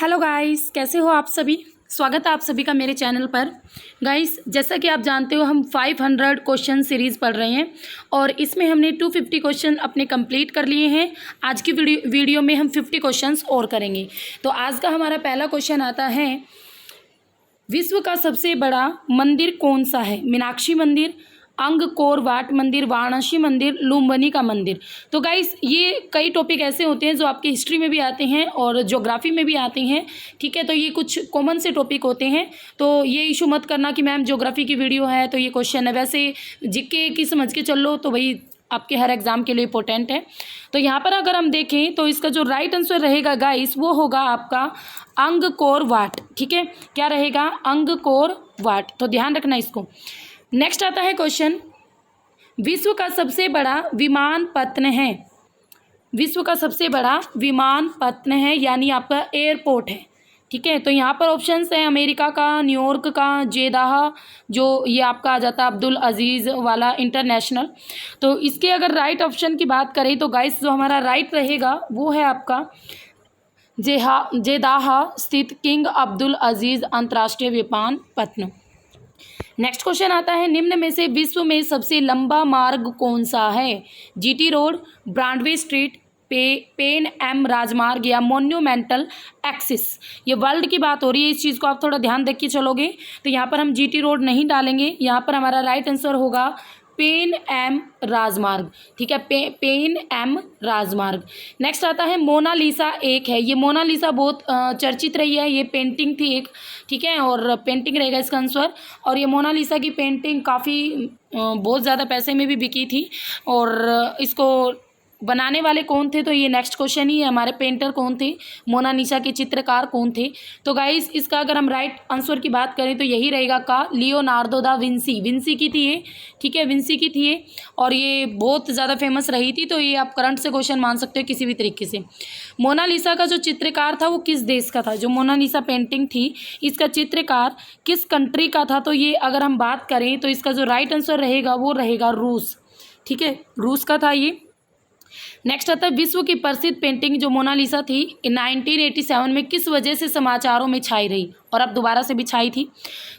Hello guys, कैसे हो आप सभी। स्वागत है आप सभी का मेरे चैनल पर। गाइस, जैसा कि आप जानते हो हम 500 क्वेश्चन सीरीज़ पढ़ रहे हैं और इसमें हमने 250 क्वेश्चन अपने कंप्लीट कर लिए हैं। आज की वीडियो में हम 50 क्वेश्चंस और करेंगे। तो आज का हमारा पहला क्वेश्चन आता है, विश्व का सबसे बड़ा मंदिर कौन सा है। मीनाक्षी मंदिर, अंगकोर वाट मंदिर, वाराणसी मंदिर, लुम्बिनी का मंदिर। तो गाइस, ये कई टॉपिक ऐसे होते हैं जो आपके हिस्ट्री में भी आते हैं और ज्योग्राफी में भी आते हैं। ठीक है, तो ये कुछ कॉमन से टॉपिक होते हैं, तो ये इशू मत करना कि मैम ज्योग्राफी की वीडियो है तो ये क्वेश्चन है। वैसे जीके की समझ के चल लो तो भाई आपके हर एग्ज़ाम के लिए इंपॉर्टेंट है। तो यहाँ पर अगर हम देखें तो इसका जो राइट आंसर रहेगा गाइस वो होगा आपका अंगकोर वाट। ठीक है, क्या रहेगा, अंगकोर वाट। तो ध्यान रखना इसको। नेक्स्ट आता है क्वेश्चन, विश्व का सबसे बड़ा विमानपत्तन है। विश्व का सबसे बड़ा विमानपत्तन है यानी आपका एयरपोर्ट है। ठीक है, तो यहाँ पर ऑप्शंस हैं अमेरिका का, न्यूयॉर्क का, जेदाह, जो ये आपका आ जाता है अब्दुल अजीज़ वाला इंटरनेशनल। तो इसके अगर राइट ऑप्शन की बात करें तो गाइस जो हमारा राइट रहेगा वो है आपका जेदाह स्थित किंग अब्दुल अजीज़ अंतर्राष्ट्रीय विमानपत्तन। नेक्स्ट क्वेश्चन आता है, निम्न में से विश्व में सबसे लंबा मार्ग कौन सा है। GT road, Broadway street, Pan Am राजमार्ग या मोन्यूमेंटल एक्सिस। ये वर्ल्ड की बात हो रही है, इस चीज़ को आप थोड़ा ध्यान देख के चलोगे। तो यहाँ पर हम जीटी रोड नहीं डालेंगे, यहाँ पर हमारा राइट आंसर होगा पेन एम राजमार्ग। ठीक है, पेन एम राजमार्ग। नेक्स्ट आता है, मोनालिसा एक है। ये मोनालिसा बहुत चर्चित रही है, ये पेंटिंग थी एक। ठीक है, और पेंटिंग रहेगा इसका आंसर। और ये मोनालिसा की पेंटिंग काफ़ी बहुत ज़्यादा पैसे में भी बिकी थी। और इसको बनाने वाले कौन थे, तो ये नेक्स्ट क्वेश्चन ही है, हमारे पेंटर कौन थे, मोनालिसा के चित्रकार कौन थे। तो गाइस इसका अगर हम राइट आंसर की बात करें तो यही रहेगा का लियोनार्दो दा विंसी। विंसी की थी ये। ठीक है, विंसी की थी ये और ये बहुत ज़्यादा फेमस रही थी। तो ये आप करंट से क्वेश्चन मान सकते हो किसी भी तरीके से। मोनालिसा का जो चित्रकार था वो किस देश का था, जो मोनालिसा पेंटिंग थी इसका चित्रकार किस कंट्री का था। तो ये अगर हम बात करें तो इसका जो राइट आंसर रहेगा वो रहेगा रूस। ठीक है, रूस का था ये। नेक्स्ट आता है, विश्व की प्रसिद्ध पेंटिंग जो मोनालिसा थी 1987 में किस वजह से समाचारों में छाई रही और अब दोबारा से भी छाई थी।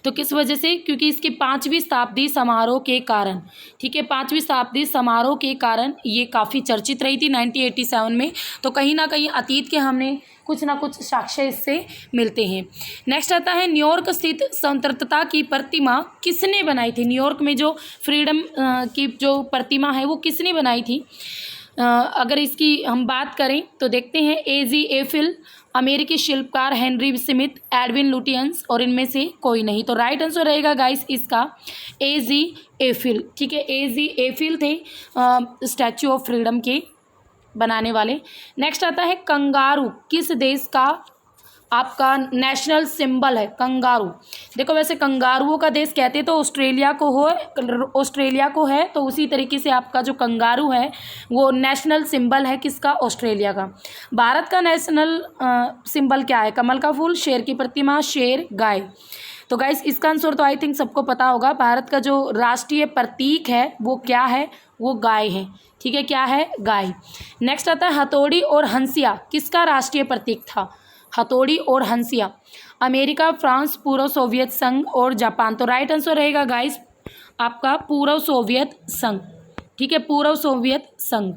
तो किस वजह से, क्योंकि इसकी 5वीं शताब्दी समारोह के कारण। ठीक है, 5वीं शताब्दी समारोह के कारण ये काफ़ी चर्चित रही थी 1987 में। तो कहीं ना कहीं अतीत के हमने कुछ ना कुछ साक्ष्य इससे मिलते हैं। नेक्स्ट आता है, न्यूयॉर्क स्थित स्वतंत्रता की प्रतिमा किसने बनाई थी। न्यूयॉर्क में जो फ्रीडम की जो प्रतिमा है वो किसने बनाई थी। अगर इसकी हम बात करें तो देखते हैं, एजी एफिल, अमेरिकी शिल्पकार हेनरी स्मिथ, एडविन लुटियंस और इनमें से कोई नहीं। तो राइट आंसर रहेगा गाइस इसका एजी एफिल। ठीक है, एजी एफिल थे स्टैचू ऑफ फ्रीडम के बनाने वाले। नेक्स्ट आता है, कंगारू किस देश का आपका नेशनल सिंबल है। कंगारू, देखो वैसे कंगारुओं का देश कहते तो ऑस्ट्रेलिया को है। तो उसी तरीके से आपका जो कंगारू है वो नेशनल सिंबल है किसका, ऑस्ट्रेलिया का। भारत का नेशनल सिंबल क्या है, कमल का फूल, शेर की प्रतिमा, शेर, गाय। तो गाइस इसका आंसर तो आई थिंक सबको पता होगा। भारत का जो राष्ट्रीय प्रतीक है वो क्या है, वो गाय है। ठीक है, क्या है, गाय। नेक्स्ट आता है, हथौड़ी और हंसिया किसका राष्ट्रीय प्रतीक था। हथौड़ी और हंसिया, अमेरिका, फ्रांस, पूर्व सोवियत संघ और जापान। तो राइट आंसर रहेगा गाइस आपका पूर्व सोवियत संघ। ठीक है, पूर्व सोवियत संघ।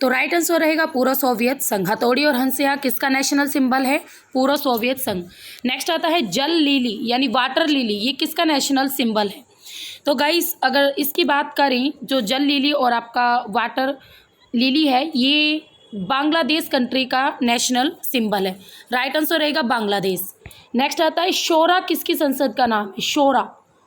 तो राइट आंसर रहेगा पूर्व सोवियत संघ। हथौड़ी और हंसिया किसका नेशनल सिंबल है, पूर्व सोवियत संघ। नेक्स्ट आता है, जल लिली यानी वाटर लिली, ये किसका नेशनल सिंबल है। तो गाइस अगर इसकी बात करें, जो जल लिली और आपका वाटर लिली है ये बांग्लादेश कंट्री का नेशनल सिंबल है। राइट आंसर रहेगा बांग्लादेश। नेक्स्ट आता है, शोरा किसकी संसद का नाम है।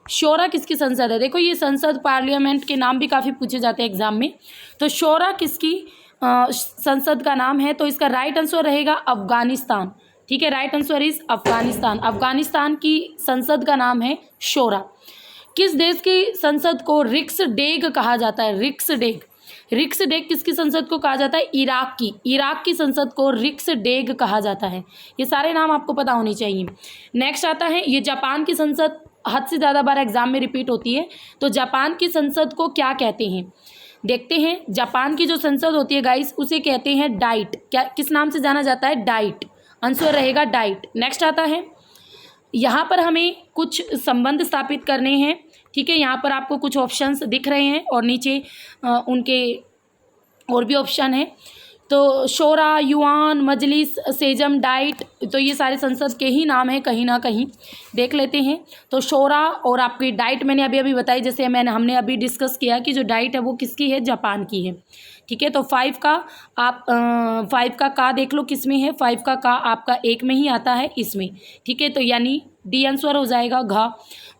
शोरा किसकी संसद है। देखो ये संसद पार्लियामेंट के नाम भी काफ़ी पूछे जाते हैं एग्जाम में। तो शोरा किसकी संसद का नाम है। तो इसका राइट आंसर रहेगा अफगानिस्तान। ठीक है, right answer is Afghanistan. Afghanistan की संसद का नाम है शोरा। किस देश की संसद को रिक्सडेग कहा जाता है। रिक्सडेग किसकी संसद को कहा जाता है, इराक की संसद को रिक्सडेग कहा जाता है। ये सारे नाम आपको पता होने चाहिए। नेक्स्ट आता है, ये जापान की संसद हद से ज़्यादा बार एग्जाम में रिपीट होती है। तो जापान की संसद को क्या कहते हैं। देखते हैं, जापान की जो संसद होती है गाइस उसे कहते हैं डाइट। क्या किस नाम से जाना जाता है? डाइट। आंसर रहेगा डाइट। नेक्स्ट आता है, यहाँ पर हमें कुछ संबंध स्थापित करने हैं। ठीक है, यहाँ पर आपको कुछ ऑप्शंस दिख रहे हैं और नीचे उनके और भी ऑप्शन है। तो शोरा, युआन, मजलिस, सेजम, डाइट, तो ये सारे संसद के ही नाम हैं कहीं ना कहीं, देख लेते हैं। तो शोरा और आपकी डाइट मैंने अभी अभी बताई, जैसे हमने अभी डिस्कस किया कि जो डाइट है वो किसकी है? जापान की है। ठीक है, तो 5 का आप 5 का देख लो किस में है। 5 का आपका एक में ही आता है, इसमें। ठीक है, तो यानी डी आंसर हो जाएगा घा।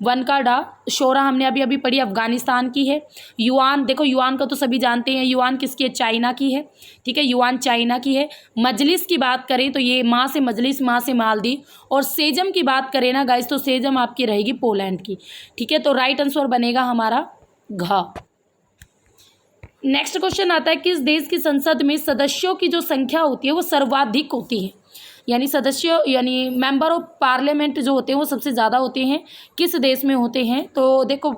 1 का डा। शोरा हमने अभी अभी पढ़ी, अफगानिस्तान की है। युआन, देखो युआन का तो सभी जानते हैं, युआन किसकी है? चाइना की है। ठीक है, युआन चाइना की है। मजलिस की बात करें तो ये माँ से मजलिस, माँ से मालदीव। और सेजम की बात करें ना गाइस, तो सेजम आपकी रहेगी पोलैंड की। ठीक है, तो राइट आंसर बनेगा हमारा घा। नेक्स्ट क्वेश्चन आता है, किस देश की संसद में सदस्यों की जो संख्या होती है वो सर्वाधिक होती है? यानी सदस्य यानी मेंबर ऑफ पार्लियामेंट जो होते हैं वो सबसे ज़्यादा होते हैं, किस देश में होते हैं? तो देखो,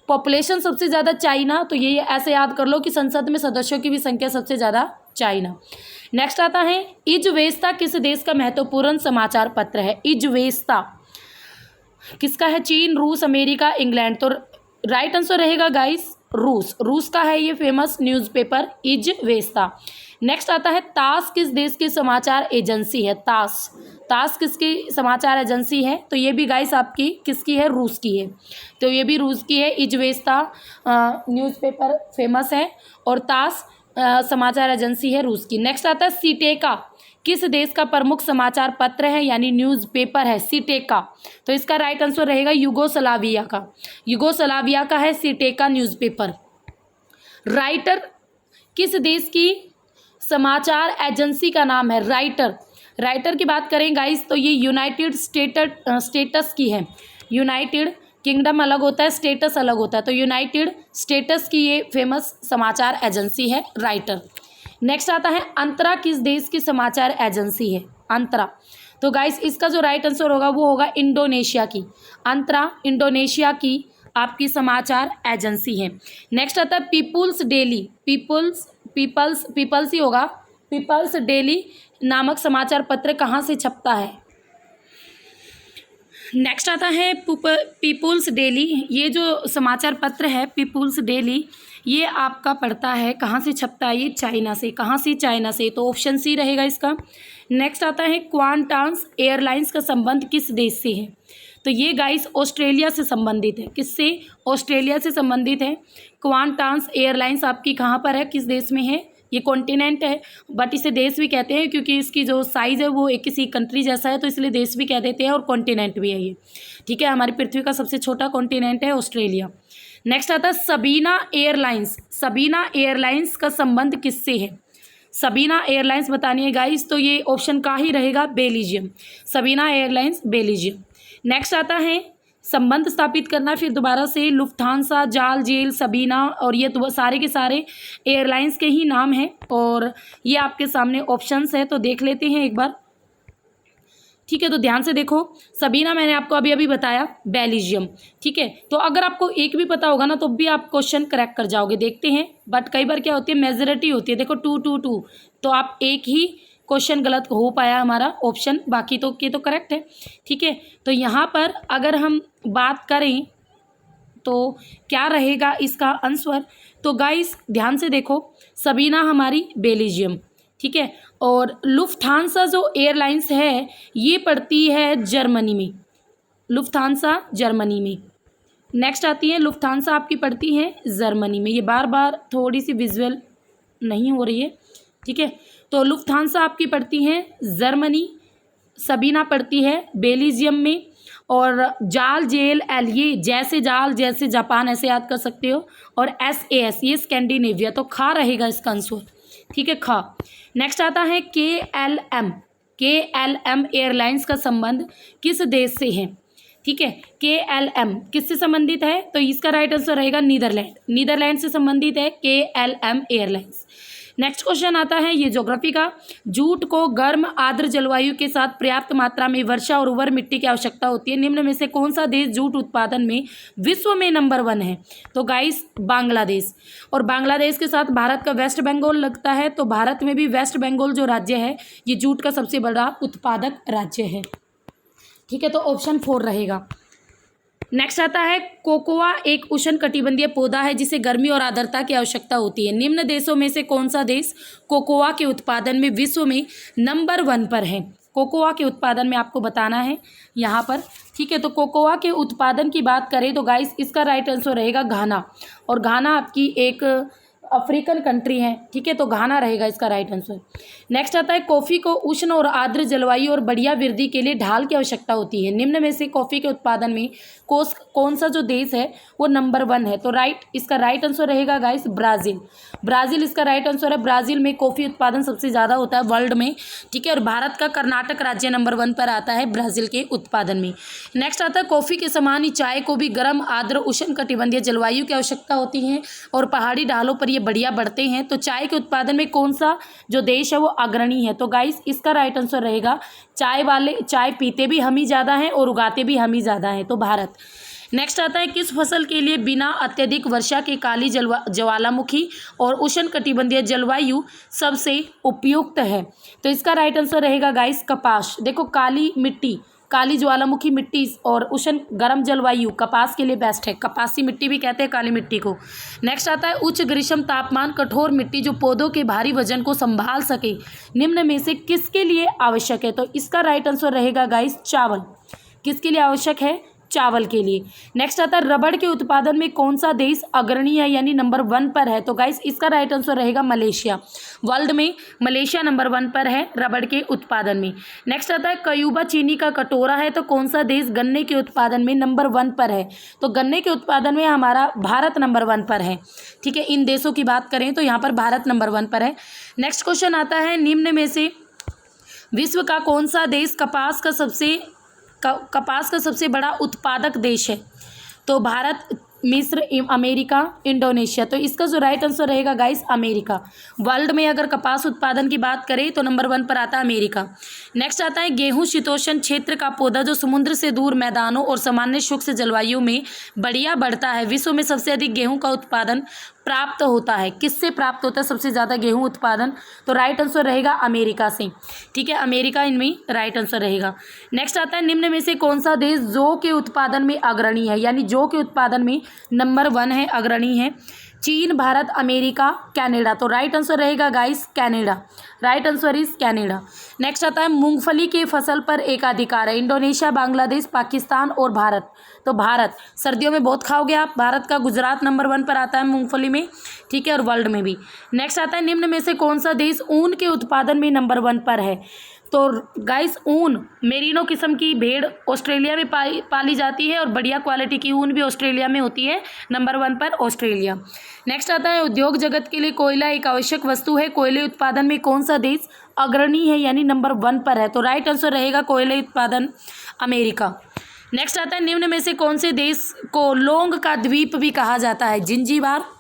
पॉपुलेशन सबसे ज़्यादा चाइना, तो ये ऐसे याद कर लो कि संसद में सदस्यों की भी संख्या सबसे ज़्यादा चाइना। नेक्स्ट आता है, इज़वेस्ता किस देश का महत्वपूर्ण समाचार पत्र है? इज़वेस्ता किसका है? चीन, रूस, अमेरिका, इंग्लैंड। तो राइट आंसर रहेगा गाइस रूस का है ये फेमस न्यूज़पेपर इज़वेस्ता। नेक्स्ट आता है, तास किस देश की समाचार एजेंसी है? तास किसकी समाचार एजेंसी है? तो ये भी गाइस आपकी किसकी है? रूस की है। तो ये भी रूस की है। इज़वेस्ता न्यूज़पेपर फेमस है और तास समाचार एजेंसी है रूस की। नेक्स्ट आता है, सीटेका किस देश का प्रमुख समाचार पत्र है यानी न्यूज़पेपर है? सीटेका। तो इसका राइट आंसर रहेगा युगोस्लाविया का है सीटेका न्यूज़पेपर। राइटर किस देश की समाचार एजेंसी का नाम है? राइटर की बात करें गाइस तो ये यूनाइटेड स्टेट्स की है। यूनाइटेड किंगडम अलग होता है, स्टेटस अलग होता है, तो यूनाइटेड स्टेट्स की ये फेमस समाचार एजेंसी है राइटर। नेक्स्ट आता है, अंतरा किस देश की समाचार एजेंसी है? अंतरा, तो गाइस इसका जो राइट आंसर होगा वो होगा इंडोनेशिया की। अंतरा इंडोनेशिया की आपकी समाचार एजेंसी है। नेक्स्ट आता है, पीपुल्स डेली, पीपल्स ही होगा। पीपल्स डेली नामक समाचार पत्र कहाँ से छपता है? नेक्स्ट आता है पीपुल्स डेली। ये जो समाचार पत्र है पीपुल्स डेली, ये आपका पड़ता है कहाँ से छपता है? ये चाइना से। कहाँ से? चाइना से, तो ऑप्शन सी रहेगा इसका। नेक्स्ट आता है, क्वांटास एयरलाइंस का संबंध किस देश से है? तो ये गाइस ऑस्ट्रेलिया से संबंधित है। किससे? ऑस्ट्रेलिया से संबंधित है। क्वांटास एयरलाइंस आपकी कहाँ पर है, किस देश में है? ये कॉन्टिनेंट है, बट इसे देश भी कहते हैं क्योंकि इसकी जो साइज़ है वो एक किसी कंट्री जैसा है, तो इसलिए देश भी कह देते हैं और कॉन्टिनेंट भी है ये। ठीक है, हमारी पृथ्वी का सबसे छोटा कॉन्टिनेंट है ऑस्ट्रेलिया। नेक्स्ट आता है, सबीना एयरलाइंस का संबंध किससे है? सबीना एयरलाइंस बतानी है गाइस, तो ये ऑप्शन का ही रहेगा Belgium. Sabina airlines Belgium. Next आता है, संबंध स्थापित करना फिर दोबारा से। लुफ्थांसा, जाल, जेल, सबीना, और ये तो सारे के सारे एयरलाइंस के ही नाम हैं और ये आपके सामने ऑप्शंस है, तो देख लेते हैं एक बार। ठीक है, तो ध्यान से देखो, सबीना मैंने आपको अभी अभी बताया बेल्जियम। ठीक है, तो अगर आपको एक भी पता होगा ना तो भी आप क्वेश्चन करेक्ट कर जाओगे। देखते हैं, बट कई बार क्या होती है, मेजॉरिटी होती है। देखो 2-2-2, तो आप एक ही क्वेश्चन गलत हो पाया हमारा ऑप्शन, बाकी तो के तो करेक्ट है। ठीक है, तो यहाँ पर अगर हम बात करें तो क्या रहेगा इसका आंसर? तो गाइस ध्यान से देखो, सबीना हमारी बेल्जियम। ठीक है, और लुफ्थांसा जो एयरलाइंस है ये पड़ती है जर्मनी में। लुफ्थांसा जर्मनी में। नेक्स्ट आती है, लुफ्थांसा आपकी पड़ती है जर्मनी में। ये बार बार थोड़ी सी विजुअल नहीं हो रही है। ठीक है, तो लुफ्थांसा आपकी पड़ती है जर्मनी, सबीना पड़ती है बेल्जियम में, और जाल, जेल, एल, ये जैसे जाल जैसे जापान ऐसे याद कर सकते हो, और SAS ये स्कैंडिनेविया। तो खा रहेगा इसका आंसर। ठीक है, खा। नेक्स्ट आता है, KLM एयरलाइंस का संबंध किस देश से है? ठीक है, KLM किससे संबंधित है? तो इसका राइट आंसर रहेगा नीदरलैंड से संबंधित है KLM एयरलाइंस। नेक्स्ट क्वेश्चन आता है ये ज्योग्राफी का। जूट को गर्म आर्द्र जलवायु के साथ पर्याप्त मात्रा में वर्षा और उर्वर मिट्टी की आवश्यकता होती है। निम्न में से कौन सा देश जूट उत्पादन में विश्व में नंबर 1 है? तो गाइस बांग्लादेश। और बांग्लादेश के साथ भारत का वेस्ट बंगाल लगता है, तो भारत में भी वेस्ट बंगाल जो राज्य है ये जूट का सबसे बड़ा उत्पादक राज्य है। ठीक है, तो ऑप्शन 4 रहेगा। नेक्स्ट आता है कोकोआ एक उष्णकटिबंधीय पौधा है जिसे गर्मी और आर्द्रता की आवश्यकता होती है। निम्न देशों में से कौन सा देश कोकोआ के उत्पादन में विश्व में नंबर 1 पर है? कोकोआ के उत्पादन में आपको बताना है यहाँ पर। ठीक है, तो कोकोआ के उत्पादन की बात करें तो गाइस इसका राइट आंसर रहेगा घाना। और घाना आपकी एक अफ्रीकन कंट्री है। ठीक है, तो घाना रहेगा इसका राइट आंसर। नेक्स्ट आता है कॉफ़ी को उष्ण और आर्द्र जलवायु और बढ़िया वृद्धि के लिए ढाल की आवश्यकता होती है। निम्न में से कॉफ़ी के उत्पादन में कौन सा जो देश है वो नंबर 1 है? तो इसका राइट आंसर रहेगा गाइस ब्राज़ील। ब्राज़ील इसका राइट आंसर है। ब्राज़ील में कॉफ़ी उत्पादन सबसे ज़्यादा होता है वर्ल्ड में। ठीक है, और भारत का कर्नाटक राज्य नंबर 1 पर आता है ब्राज़ील के उत्पादन में। नेक्स्ट आता है कॉफ़ी के समान ही चाय को भी गर्म आर्द्र उष्णकटिबंधीय जलवायु की आवश्यकता होती है और पहाड़ी ढालों पर ये बढ़िया बढ़ते हैं। तो चाय के उत्पादन में कौन सा जो देश है वो अग्रणी है? तो गाइस इसका राइट आंसर रहेगा चाय पीते भी हम ही ज़्यादा हैं और उगाते भी हम ही ज़्यादा हैं, तो भारत। नेक्स्ट आता है किस फसल के लिए बिना अत्यधिक वर्षा के काली ज्वालामुखी और उष्णकटिबंधीय जलवायु सबसे उपयुक्त है? तो इसका राइट आंसर रहेगा गाइस कपास। देखो काली ज्वालामुखी मिट्टी और उष्ण गर्म जलवायु कपास के लिए बेस्ट है। कपासी मिट्टी भी कहते हैं काली मिट्टी को। नेक्स्ट आता है उच्च ग्रीष्म तापमान कठोर मिट्टी जो पौधों के भारी वजन को संभाल सके निम्न में से किसके लिए आवश्यक है? तो इसका राइट आंसर रहेगा गाइस चावल। किसके लिए आवश्यक है? चावल के लिए। नेक्स्ट आता है रबड़ के उत्पादन में कौन सा देश अग्रणी है यानी नंबर 1 पर है? तो गाइस इसका राइट आंसर रहेगा मलेशिया। वर्ल्ड में मलेशिया नंबर 1 पर है रबड़ के उत्पादन में। नेक्स्ट आता है कयूबा चीनी का कटोरा है, तो कौन सा देश गन्ने के उत्पादन में नंबर 1 पर है? तो गन्ने के उत्पादन में हमारा भारत नंबर 1 पर है। ठीक है, इन देशों की बात करें तो यहाँ पर भारत नंबर 1 पर है। नेक्स्ट क्वेश्चन आता है निम्न में से विश्व का कौन सा देश कपास का सबसे बड़ा उत्पादक देश है? तो भारत, मिस्र, अमेरिका, इंडोनेशिया। तो इसका जो राइट आंसर रहेगा गाइस अमेरिका। वर्ल्ड में अगर कपास उत्पादन की बात करें तो नंबर 1 पर आता है अमेरिका। नेक्स्ट आता है गेहूं शीतोष्ण क्षेत्र का पौधा जो समुद्र से दूर मैदानों और सामान्य शुष्क जलवायु में बढ़िया बढ़ता है। विश्व में सबसे अधिक गेहूं का उत्पादन प्राप्त होता है। किससे प्राप्त होता है सबसे ज़्यादा गेहूं उत्पादन? तो राइट आंसर रहेगा अमेरिका से। ठीक है, अमेरिका इनमें राइट आंसर रहेगा। नेक्स्ट आता है निम्न में से कौन सा देश जौ के उत्पादन में अग्रणी है यानी जौ के उत्पादन में नंबर 1 है, अग्रणी है? चीन, भारत, अमेरिका, कनाडा। तो राइट आंसर रहेगा guys Canada. Right answer is Canada. Next आता है मूंगफली के फसल पर एकाधिकार है। इंडोनेशिया, बांग्लादेश, पाकिस्तान और भारत। तो भारत, सर्दियों में बहुत खाओगे आप। भारत का गुजरात नंबर 1 पर आता है मूंगफली में। ठीक है, और वर्ल्ड में भी। नेक्स्ट आता है निम्न में से कौन सा देश ऊन के उत्पादन में नंबर 1 पर है? तो गाइस ऊन मेरिनो किस्म की भेड़ ऑस्ट्रेलिया में पाली जाती है और बढ़िया क्वालिटी की ऊन भी ऑस्ट्रेलिया में होती है। नंबर 1 पर ऑस्ट्रेलिया। नेक्स्ट आता है उद्योग जगत के लिए कोयला एक आवश्यक वस्तु है। कोयले उत्पादन में कौन सा देश अग्रणी है यानी नंबर 1 पर है? तो राइट आंसर रहेगा कोयले उत्पादन अमेरिका। नेक्स्ट आता है निम्न में से कौन से देश को लौंग का द्वीप भी कहा जाता है? जिंजीबार।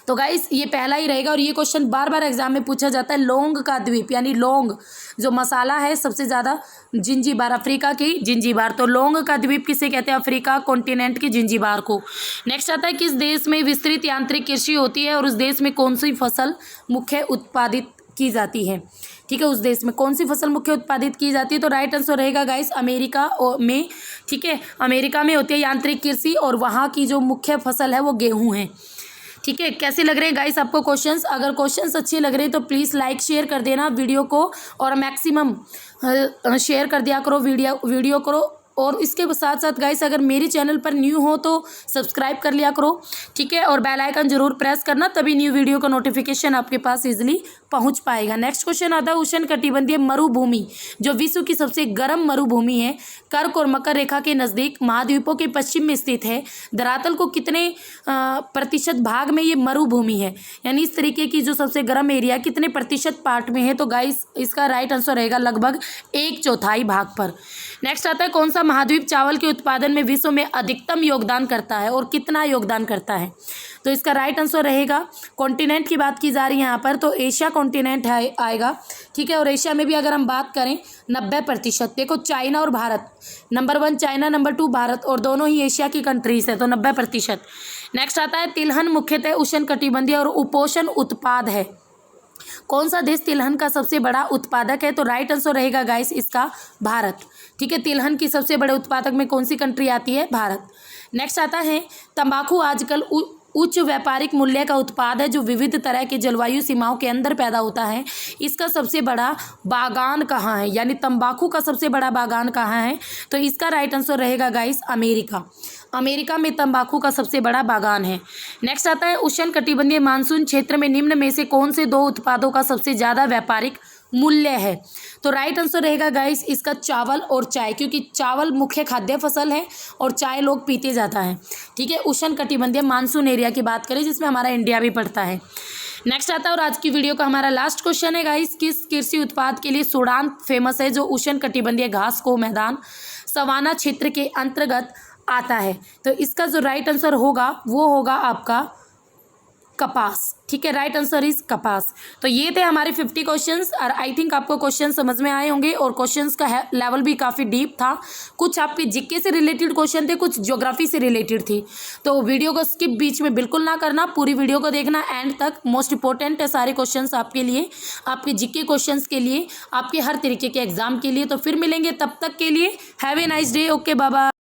तो गाइस ये पहला ही रहेगा और ये क्वेश्चन बार बार एग्जाम में पूछा जाता है। लौंग का द्वीप यानी लौंग जो मसाला है सबसे ज़्यादा जिंजीबार, अफ्रीका की जिंजीबार। तो लौंग का द्वीप किसे कहते हैं? अफ्रीका कॉन्टिनेंट की जिंजीबार को। नेक्स्ट आता है किस देश में विस्तृत यांत्रिक कृषि होती है और उस देश में कौन सी फसल मुख्य उत्पादित की जाती है? ठीक है, उस देश में कौन सी फसल मुख्य उत्पादित की जाती है? तो राइट आंसर रहेगा गाइस अमेरिका में। ठीक है, अमेरिका में होती है यांत्रिक कृषि और वहाँ की जो मुख्य फसल है वो गेहूँ है। ठीक है, कैसे लग रहे हैं गाइस आपको क्वेश्चंस? अगर क्वेश्चंस अच्छे लग रहे हैं तो प्लीज़ लाइक शेयर कर देना वीडियो को और मैक्सिमम शेयर कर दिया करो वीडियो करो। और इसके साथ साथ गाइस अगर मेरे चैनल पर न्यू हो तो सब्सक्राइब कर लिया करो। ठीक है, और बेल आइकन जरूर प्रेस करना, तभी न्यू वीडियो का नोटिफिकेशन आपके पास इजीली पहुंच पाएगा। नेक्स्ट क्वेश्चन आता है उष्णकटिबंधीय मरुभूमि जो विश्व की सबसे गर्म मरुभूमि है, कर्क और मकर रेखा के नज़दीक महाद्वीपों के पश्चिम में स्थित है। धरातल को कितने प्रतिशत भाग में ये मरुभूमि है यानी इस तरीके की जो सबसे गर्म एरिया कितने प्रतिशत पार्ट में है? तो गाइस इसका राइट आंसर रहेगा लगभग 1/4 भाग पर। नेक्स्ट आता है कौन सा महाद्वीप चावल के उत्पादन में विश्व में अधिकतम योगदान करता है और कितना योगदान करता है? तो इसका राइट आंसर रहेगा, कॉन्टिनेंट की बात की जा रही है यहाँ पर तो एशिया कॉन्टिनेंट है आएगा, ठीक है। और एशिया में भी अगर हम बात करें 90%, देखो चाइना और Bharat, number 1 China, number 2 Bharat, और दोनों ही एशिया की कंट्रीज है, तो 90%। नेक्स्ट आता है तिलहन मुख्यतः उष्णकटिबंधीय और उपोष्ण उत्पाद है। कौन सा देश तिलहन का सबसे बड़ा उत्पादक है? तो राइट आंसर रहेगा गाइस इसका भारत, ठीक है। तिलहन की सबसे बड़े उत्पादक में कौन सी कंट्री आती है? भारत। नेक्स्ट आता है तंबाकू आजकल उच्च व्यापारिक मूल्य का उत्पाद है जो विविध तरह के जलवायु सीमाओं के अंदर पैदा होता है। इसका सबसे बड़ा बागान कहाँ है? यानी तंबाकू का सबसे बड़ा बागान कहाँ है? तो इसका राइट आंसर रहेगा गाइस अमेरिका। अमेरिका में तंबाकू का सबसे बड़ा बागान है। नेक्स्ट आता है उष्णकटिबंधीय मानसून क्षेत्र में निम्न में से कौन से 2 उत्पादों का सबसे ज़्यादा व्यापारिक मूल्य है? तो राइट आंसर रहेगा गाइस इसका चावल और चाय, क्योंकि चावल मुख्य खाद्य फसल है और चाय लोग पीते ज़्यादा हैं, ठीक है। उष्णकटिबंधीय मानसून एरिया की बात करें जिसमें हमारा इंडिया भी पड़ता है। नेक्स्ट आता है और आज की वीडियो का हमारा लास्ट क्वेश्चन है गाइस, किस कृषि उत्पाद के लिए सूडान फेमस है जो उष्णकटिबंधीय घास को मैदान सवाना क्षेत्र के अंतर्गत आता है? तो इसका जो राइट आंसर होगा वो होगा आपका कपास, ठीक है। राइट आंसर इज कपास। तो ये थे हमारे 50 क्वेश्चंस और आई थिंक आपको क्वेश्चन समझ में आए होंगे और क्वेश्चंस का लेवल भी काफ़ी डीप था। कुछ आपके जीके से रिलेटेड क्वेश्चन थे, कुछ ज्योग्राफी से रिलेटेड थी। तो वीडियो को स्किप बीच में बिल्कुल ना करना, पूरी वीडियो को देखना एंड तक। मोस्ट इंपॉर्टेंट है सारे क्वेश्चंस आपके लिए, आपके जीके क्वेश्चंस के लिए, आपके हर तरीके के एग्जाम के लिए। तो फिर मिलेंगे, तब तक के लिए have a nice day. Okay bye bye.